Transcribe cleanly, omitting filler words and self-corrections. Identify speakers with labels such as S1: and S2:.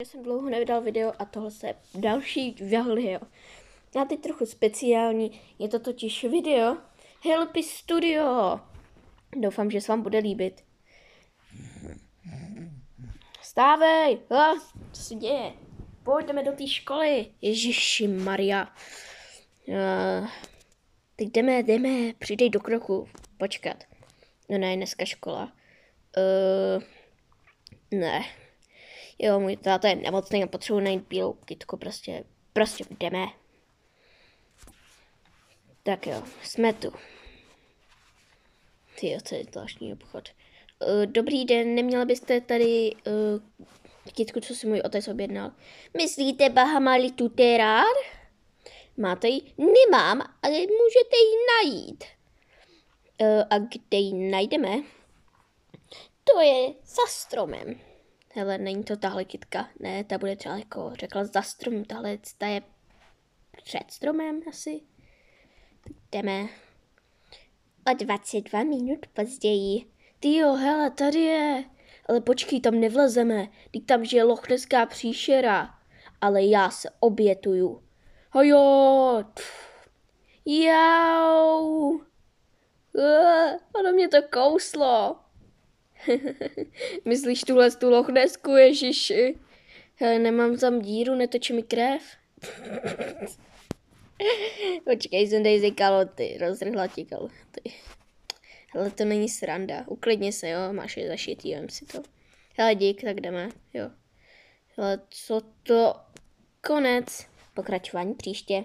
S1: Já jsem dlouho nevydal video a tohle je další video. A teď trochu speciální, je to totiž video Helpy Studio. Doufám, že se vám bude líbit. Stávej! Co se děje? Pojďme do té školy. Ježiši Maria. Teď jdeme, přidej do kroku. Počkat. No ne, dneska škola. Ne. Jo, můj táta je nemocný a potřebuji najít bílou kytku, prostě jdeme. Tak jo, jsme tu. Tyjo, to je zvláštní obchod. Dobrý den, neměla byste tady kytku, co si můj otec objednal. Myslíte Bahamali Tuterár? Máte ji? Nemám, ale můžete ji najít. A kde ji najdeme? To je za stromem. Hele, není to tahle kytka. Ne, ta bude třeba jako řekla za strom. Tahle ta je před stromem asi. Tak jdeme. O 22 minut později. Tyjo, hele, tady je. Ale počkej, tam nevlezeme. Teď tam žije lochneská příšera. Ale já se obětuju. Hajo. Jau. Ono mě to kouslo. Myslíš tu lochnesku, ježiši? Hele, nemám tam díru, netočí mi krev. Počkej, jsem tady kaloty, rozrhla ti kaloty. Hele, to není sranda, uklidni se, jo, máš je zašitý, vem si to. Hele, dík, tak jdeme, jo. Hele, co to? Konec. Pokračování příště.